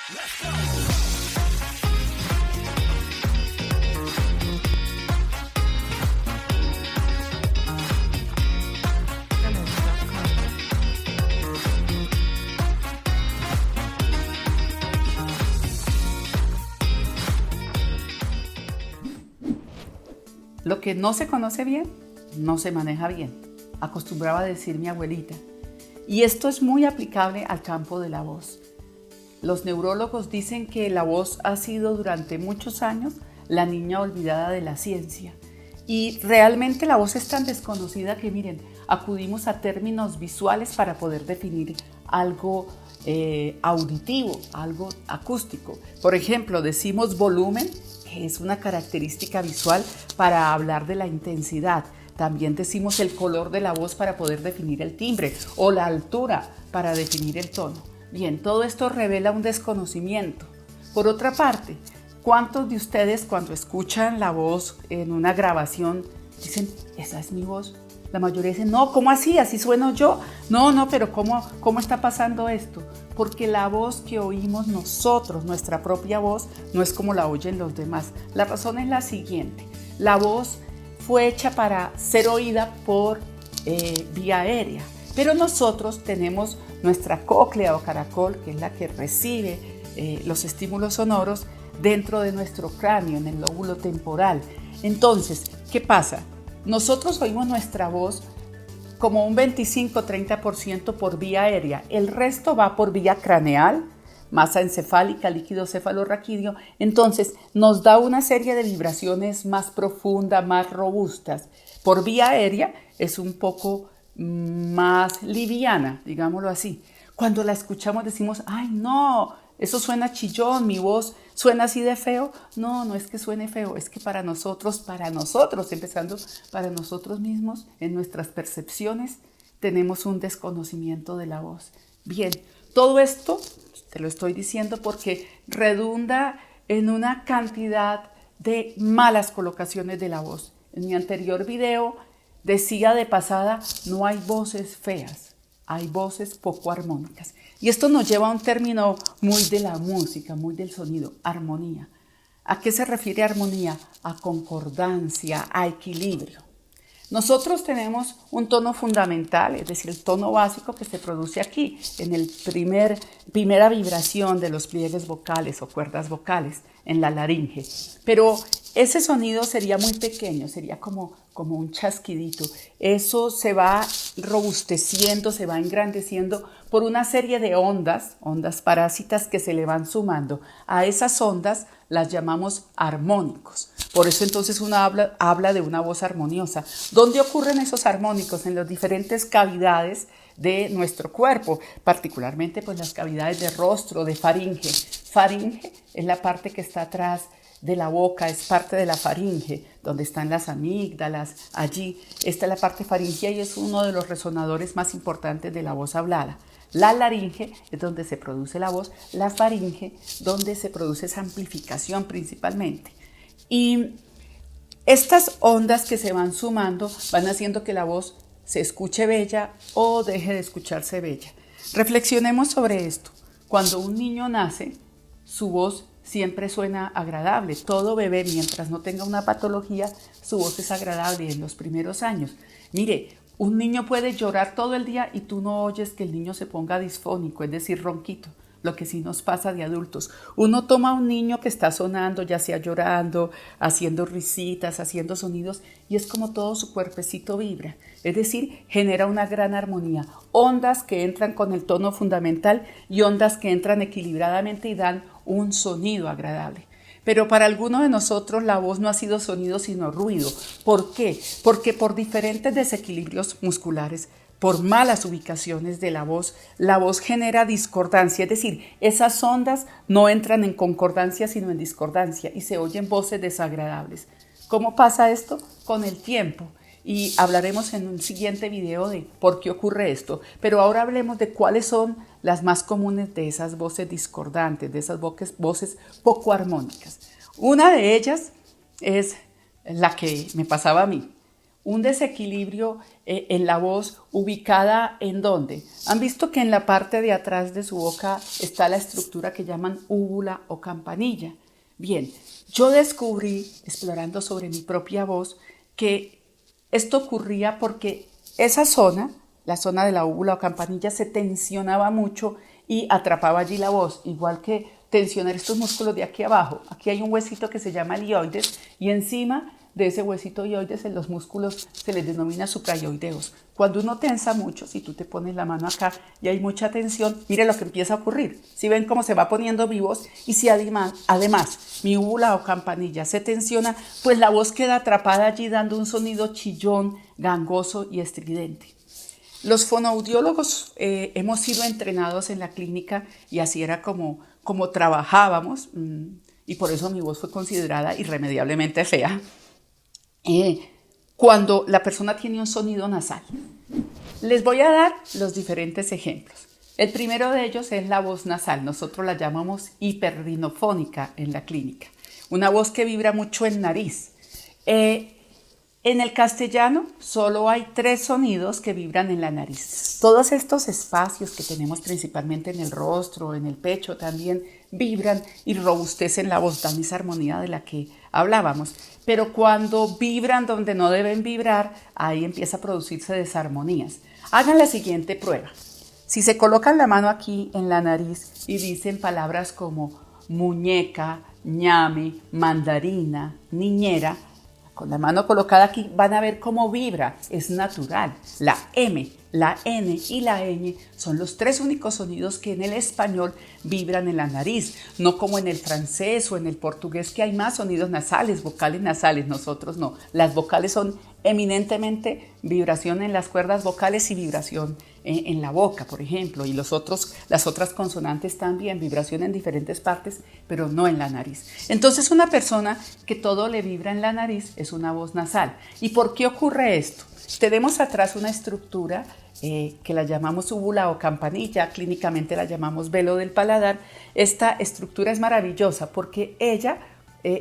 Lo que no se conoce bien, no se maneja bien, acostumbraba a decir mi abuelita. Y esto es muy aplicable al campo de la voz. Los neurólogos dicen que la voz ha sido durante muchos años la niña olvidada de la ciencia. Y realmente la voz es tan desconocida que, miren, acudimos a términos visuales para poder definir algo auditivo, algo acústico. Por ejemplo, decimos volumen, que es una característica visual para hablar de la intensidad. También decimos el color de la voz para poder definir el timbre o la altura para definir el tono. Bien, todo esto revela un desconocimiento. Por otra parte, ¿cuántos de ustedes cuando escuchan la voz en una grabación dicen, esa es mi voz? La mayoría dicen, no, ¿cómo así? ¿Así sueno yo? No, pero ¿cómo está pasando esto? Porque la voz que oímos nosotros, nuestra propia voz, no es como la oyen los demás. La razón es la siguiente. La voz fue hecha para ser oída por vía aérea, pero nosotros tenemos nuestra cóclea o caracol, que es la que recibe los estímulos sonoros dentro de nuestro cráneo, en el lóbulo temporal. Entonces, ¿qué pasa? Nosotros oímos nuestra voz como un 25-30% por vía aérea. El resto va por vía craneal, masa encefálica, líquido cefalorraquídeo. Entonces, nos da una serie de vibraciones más profundas, más robustas. Por vía aérea es un poco más liviana, digámoslo así. Cuando la escuchamos decimos, ¡ay, no! Eso suena chillón, mi voz suena así de feo. No es que suene feo, es que para nosotros, empezando para nosotros mismos, en nuestras percepciones, tenemos un desconocimiento de la voz. Bien, todo esto te lo estoy diciendo porque redunda en una cantidad de malas colocaciones de la voz. En mi anterior video decía de pasada, no hay voces feas, hay voces poco armónicas. Y esto nos lleva a un término muy de la música, muy del sonido, armonía. ¿A qué se refiere armonía? A concordancia, a equilibrio. Nosotros tenemos un tono fundamental, es decir, el tono básico que se produce aquí, en el primera vibración de los pliegues vocales o cuerdas vocales, en la laringe. Pero ese sonido sería muy pequeño, sería como un chasquidito. Eso se va robusteciendo, se va engrandeciendo por una serie de ondas parásitas que se le van sumando. A esas ondas las llamamos armónicos. Por eso entonces uno habla de una voz armoniosa. ¿Dónde ocurren esos armónicos? En las diferentes cavidades de nuestro cuerpo, particularmente pues las cavidades de rostro, de faringe. Faringe es la parte que está atrás de la boca, es parte de la faringe, donde están las amígdalas, allí. Esta es la parte faringea y es uno de los resonadores más importantes de la voz hablada. La laringe es donde se produce la voz, la faringe donde se produce esa amplificación principalmente. Y estas ondas que se van sumando van haciendo que la voz se escuche bella o deje de escucharse bella. Reflexionemos sobre esto. Cuando un niño nace, su voz siempre suena agradable. Todo bebé, mientras no tenga una patología, su voz es agradable en los primeros años. Mire, un niño puede llorar todo el día y tú no oyes que el niño se ponga disfónico, es decir, ronquito. Lo que sí nos pasa de adultos. Uno toma a un niño que está sonando, ya sea llorando, haciendo risitas, haciendo sonidos, y es como todo su cuerpecito vibra. Es decir, genera una gran armonía. Ondas que entran con el tono fundamental y ondas que entran equilibradamente y dan un sonido agradable. Pero para algunos de nosotros la voz no ha sido sonido sino ruido. ¿Por qué? Porque por diferentes desequilibrios musculares, por malas ubicaciones de la voz genera discordancia, es decir, esas ondas no entran en concordancia sino en discordancia y se oyen voces desagradables. ¿Cómo pasa esto? Con el tiempo. Y hablaremos en un siguiente video de por qué ocurre esto. Pero ahora hablemos de cuáles son las más comunes de esas voces discordantes, de esas voces poco armónicas. Una de ellas es la que me pasaba a mí. un desequilibrio en la voz ubicada ¿en dónde? ¿Han visto que en la parte de atrás de su boca está la estructura que llaman úvula o campanilla? Bien, yo descubrí, explorando sobre mi propia voz, que esto ocurría porque esa zona, la zona de la úvula o campanilla, se tensionaba mucho y atrapaba allí la voz, igual que tensionar estos músculos de aquí abajo. Aquí hay un huesito que se llama ilioides y encima de ese huesito ilioides en los músculos se les denomina suprayoideos. Cuando uno tensa mucho, si tú te pones la mano acá y hay mucha tensión, mire lo que empieza a ocurrir. Si ven cómo se va poniendo mi voz y si además mi úvula o campanilla se tensiona, pues la voz queda atrapada allí dando un sonido chillón, gangoso y estridente. Los fonoaudiólogos hemos sido entrenados en la clínica y así era como trabajábamos y por eso mi voz fue considerada irremediablemente fea. Cuando la persona tiene un sonido nasal. Les voy a dar los diferentes ejemplos. El primero de ellos es la voz nasal. Nosotros la llamamos hiperrinofónica en la clínica. Una voz que vibra mucho en nariz. En el castellano solo hay 3 sonidos que vibran en la nariz. Todos estos espacios que tenemos principalmente en el rostro, en el pecho también vibran y robustecen la voz, dan esa armonía de la que hablábamos. Pero cuando vibran donde no deben vibrar, ahí empieza a producirse desarmonías. Hagan la siguiente prueba. Si se colocan la mano aquí en la nariz y dicen palabras como muñeca, ñame, mandarina, niñera, con la mano colocada aquí van a ver cómo vibra, es natural. La M, la N y la ñ son los 3 únicos sonidos que en el español vibran en la nariz, no como en el francés o en el portugués que hay más sonidos nasales, vocales nasales, nosotros no. Las vocales son eminentemente vibración en las cuerdas vocales y vibración en la boca, por ejemplo, y las otras consonantes también, vibración en diferentes partes, pero no en la nariz. Entonces una persona que todo le vibra en la nariz es una voz nasal. ¿Y por qué ocurre esto? Tenemos atrás una estructura que la llamamos úvula o campanilla, clínicamente la llamamos velo del paladar. Esta estructura es maravillosa porque ella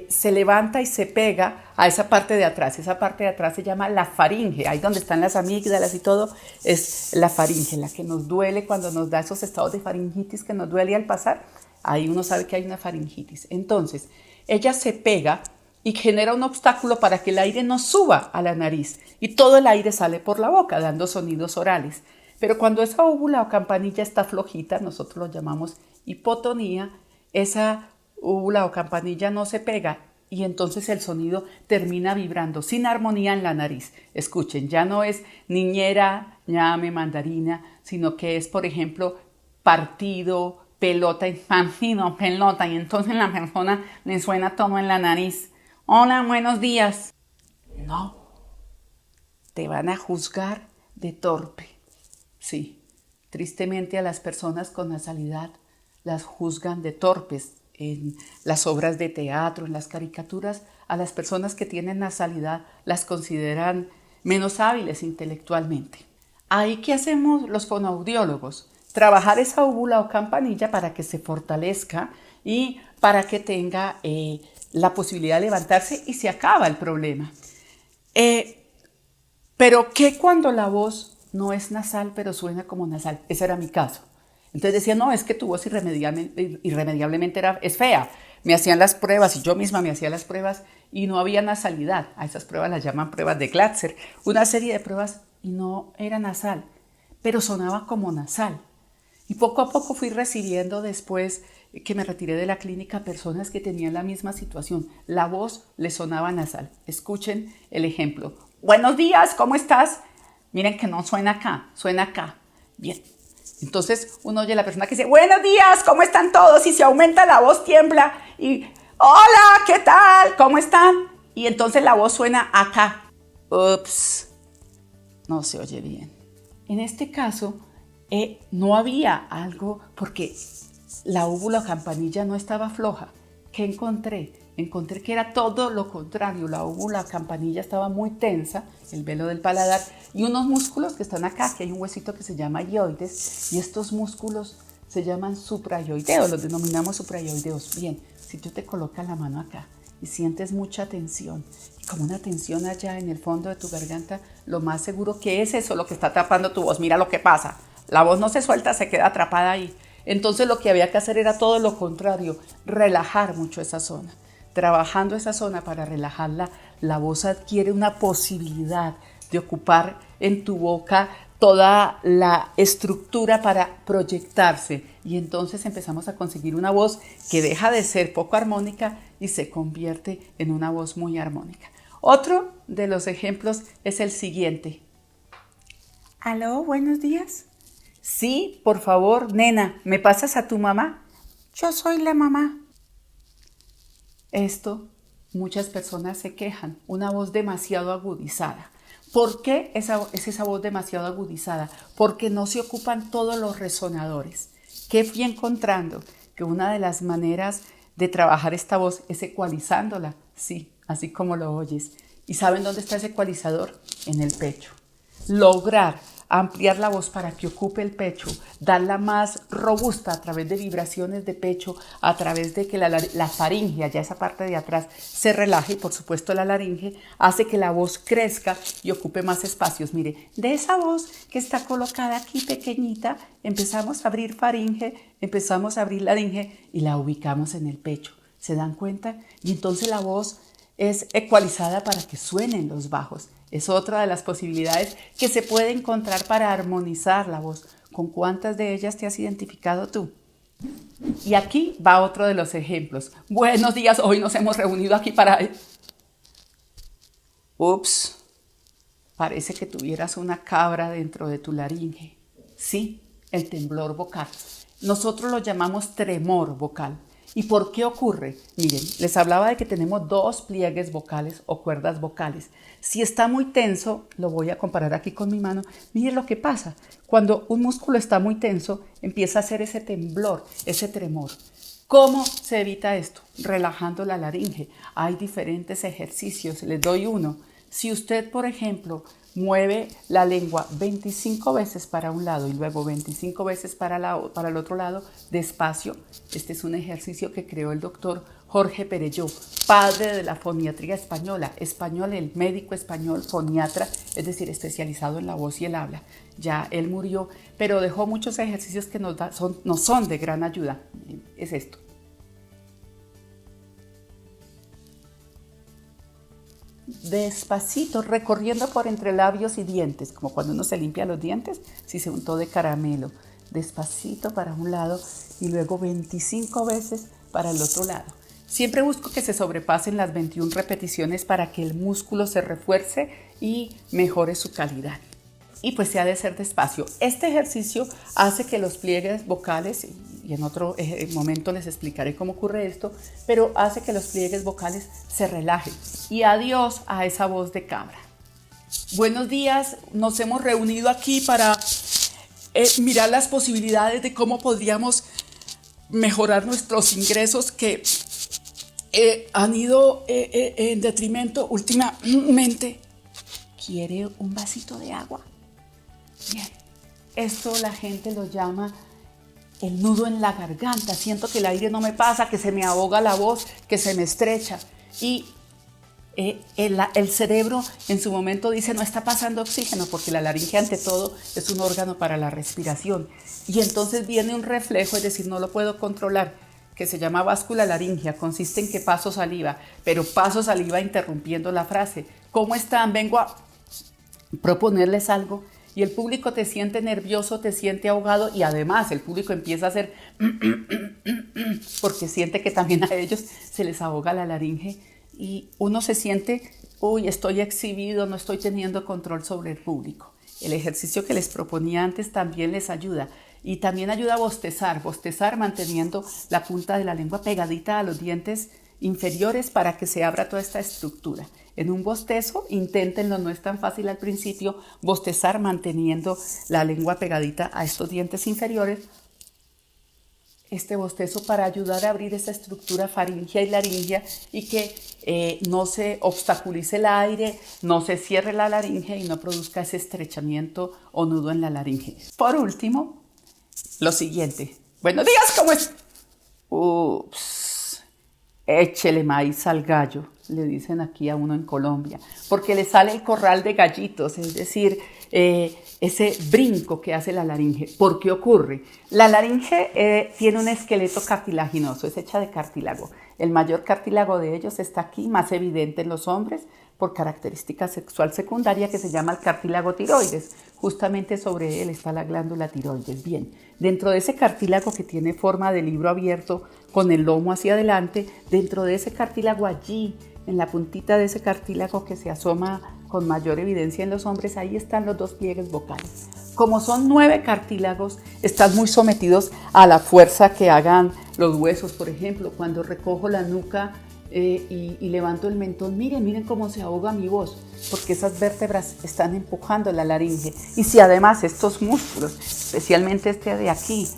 se levanta y se pega a esa parte de atrás. Esa parte de atrás se llama la faringe, ahí donde están las amígdalas y todo, es la faringe, la que nos duele cuando nos da esos estados de faringitis que nos duele al pasar. Ahí uno sabe que hay una faringitis. Entonces, ella se pega y genera un obstáculo para que el aire no suba a la nariz y todo el aire sale por la boca dando sonidos orales. Pero cuando esa úvula o campanilla está flojita, nosotros lo llamamos hipotonía, esa úvula o campanilla no se pega y entonces el sonido termina vibrando sin armonía en la nariz. Escuchen, ya no es niñera, ñame, mandarina, sino que es, por ejemplo, partido, pelota, imagino, pelota, y entonces la persona le suena todo en la nariz. Hola, buenos días. No, te van a juzgar de torpe. Sí, tristemente a las personas con nasalidad las juzgan de torpes. En las obras de teatro, en las caricaturas, a las personas que tienen nasalidad las consideran menos hábiles intelectualmente. Ahí, ¿qué hacemos los fonoaudiólogos? Trabajar esa úvula o campanilla para que se fortalezca y para que tenga la posibilidad de levantarse y se acaba el problema. Pero ¿qué cuando la voz no es nasal pero suena como nasal? Ese era mi caso. Entonces decía, no, es que tu voz irremediablemente es fea. Me hacían las pruebas y yo misma me hacía las pruebas y no había nasalidad. A esas pruebas las llaman pruebas de Glatzer. Una serie de pruebas y no era nasal, pero sonaba como nasal. Y poco a poco fui recibiendo después que me retiré de la clínica personas que tenían la misma situación. La voz les sonaba nasal. Escuchen el ejemplo. Buenos días, ¿cómo estás? Miren que no suena acá, suena acá. Bien. Entonces uno oye a la persona que dice, buenos días, ¿cómo están todos? Y se aumenta la voz, tiembla y, hola, ¿qué tal? ¿Cómo están? Y entonces la voz suena acá. Ups, no se oye bien. En este caso, no había algo porque la úvula o campanilla no estaba floja. ¿Qué encontré? Encontré que era todo lo contrario. La úvula o campanilla estaba muy tensa, el velo del paladar, y unos músculos que están acá, que hay un huesito que se llama ioides, y estos músculos se llaman suprayoideos, los denominamos suprayoideos. Bien, si tú te colocas la mano acá y sientes mucha tensión, como una tensión allá en el fondo de tu garganta, lo más seguro que es eso lo que está tapando tu voz. Mira lo que pasa, la voz no se suelta, se queda atrapada ahí. Entonces lo que había que hacer era todo lo contrario, relajar mucho esa zona. Trabajando esa zona para relajarla, la voz adquiere una posibilidad de ocupar en tu boca toda la estructura para proyectarse, y entonces empezamos a conseguir una voz que deja de ser poco armónica y se convierte en una voz muy armónica. Otro de los ejemplos es el siguiente. Aló, buenos días. Sí, por favor, nena, ¿me pasas a tu mamá? Yo soy la mamá. Esto, muchas personas se quejan, una voz demasiado agudizada. ¿Por qué es esa voz demasiado agudizada? Porque no se ocupan todos los resonadores. ¿Qué fui encontrando? Que una de las maneras de trabajar esta voz es ecualizándola. Sí, así como lo oyes. ¿Y saben dónde está ese ecualizador? En el pecho. Lograr ampliar la voz para que ocupe el pecho, darla más robusta a través de vibraciones de pecho, a través de que la faringe, allá esa parte de atrás, se relaje, y por supuesto la laringe, hace que la voz crezca y ocupe más espacios. Mire, de esa voz que está colocada aquí pequeñita, empezamos a abrir faringe, empezamos a abrir laringe y la ubicamos en el pecho. ¿Se dan cuenta? Y entonces la voz es ecualizada para que suenen los bajos. Es otra de las posibilidades que se puede encontrar para armonizar la voz. ¿Con cuántas de ellas te has identificado tú? Y aquí va otro de los ejemplos. Buenos días, hoy nos hemos reunido aquí para... Ups, parece que tuvieras una cabra dentro de tu laringe. Sí, el temblor vocal. Nosotros lo llamamos tremor vocal. ¿Y por qué ocurre? Miren, les hablaba de que tenemos dos pliegues vocales o cuerdas vocales. Si está muy tenso, lo voy a comparar aquí con mi mano. Miren lo que pasa. Cuando un músculo está muy tenso, empieza a hacer ese temblor, ese tremor. ¿Cómo se evita esto? Relajando la laringe. Hay diferentes ejercicios. Les doy uno. Si usted, por ejemplo, mueve la lengua 25 veces para un lado y luego 25 veces para el otro lado, despacio. Este es un ejercicio que creó el doctor Jorge Perelló, padre de la foniatría española. Español, el médico español, foniatra, es decir, especializado en la voz y el habla. Ya él murió, pero dejó muchos ejercicios que nos son de gran ayuda. Es esto. Despacito, recorriendo por entre labios y dientes, como cuando uno se limpia los dientes, si se untó de caramelo. Despacito para un lado y luego 25 veces para el otro lado. Siempre busco que se sobrepasen las 21 repeticiones para que el músculo se refuerce y mejore su calidad. Y pues se ha de ser despacio. Este ejercicio hace que los pliegues vocales, y en otro momento les explicaré cómo ocurre esto, pero hace que los pliegues vocales se relajen. Y adiós a esa voz de cabra. Buenos días, nos hemos reunido aquí para mirar las posibilidades de cómo podríamos mejorar nuestros ingresos que han ido en detrimento últimamente. ¿Quiere un vasito de agua? Bien, esto la gente lo llama el nudo en la garganta. Siento que el aire no me pasa, que se me ahoga la voz, que se me estrecha. Y el cerebro en su momento dice no está pasando oxígeno, porque la laringe ante todo es un órgano para la respiración. Y entonces viene un reflejo, es decir, no lo puedo controlar, que se llama báscula laringea. Consiste en que paso saliva, pero paso saliva interrumpiendo la frase. ¿Cómo están? Vengo a proponerles algo. Y el público te siente nervioso, te siente ahogado, y además el público empieza a hacer porque siente que también a ellos se les ahoga la laringe y uno se siente, uy, estoy exhibido, no estoy teniendo control sobre el público. El ejercicio que les proponía antes también les ayuda y también ayuda a bostezar manteniendo la punta de la lengua pegadita a los dientes inferiores para que se abra toda esta estructura. En un bostezo, inténtenlo, no es tan fácil al principio, bostezar manteniendo la lengua pegadita a estos dientes inferiores. Este bostezo para ayudar a abrir esta estructura faringea y laringea y que no se obstaculice el aire, no se cierre la laringe y no produzca ese estrechamiento o nudo en la laringe. Por último, lo siguiente. Buenos días, ¿cómo es? Ups. échele maíz al gallo, le dicen aquí a uno en Colombia, porque le sale el corral de gallitos, es decir, ese brinco que hace la laringe. ¿Por qué ocurre? La laringe tiene un esqueleto cartilaginoso, es hecha de cartílago. El mayor cartílago de ellos está aquí, más evidente en los hombres, por característica sexual secundaria que se llama el cartílago tiroides. Justamente sobre él está la glándula tiroides. Bien, dentro de ese cartílago que tiene forma de libro abierto con el lomo hacia adelante, dentro de ese cartílago allí, en la puntita de ese cartílago que se asoma con mayor evidencia en los hombres, ahí están los dos pliegues vocales. Como son 9 cartílagos, están muy sometidos a la fuerza que hagan los huesos. Por ejemplo, cuando recojo la nuca y levanto el mentón, miren cómo se ahoga mi voz, porque esas vértebras están empujando la laringe. Y si además estos músculos, especialmente este de aquí,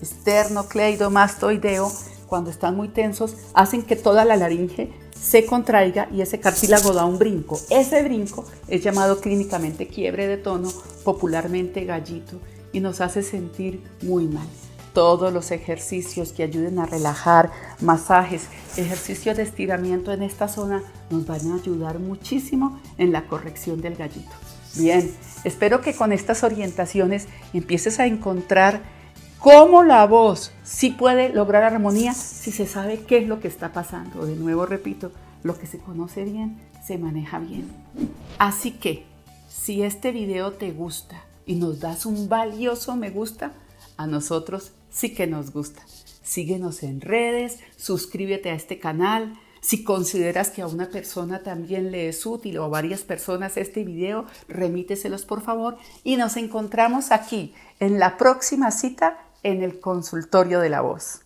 esternocleidomastoideo, cuando están muy tensos, hacen que toda la laringe se contraiga y ese cartílago da un brinco. Ese brinco es llamado clínicamente quiebre de tono, popularmente gallito, y nos hace sentir muy mal. Todos los ejercicios que ayuden a relajar, masajes, ejercicios de estiramiento en esta zona nos van a ayudar muchísimo en la corrección del gallito. Bien, espero que con estas orientaciones empieces a encontrar cómo la voz sí puede lograr armonía si se sabe qué es lo que está pasando. De nuevo repito, lo que se conoce bien, se maneja bien. Así que, si este video te gusta y nos das un valioso me gusta, a nosotros sí que nos gusta. Síguenos en redes, suscríbete a este canal. Si consideras que a una persona también le es útil o a varias personas este video, remíteselos por favor y nos encontramos aquí en la próxima cita en el consultorio de la voz.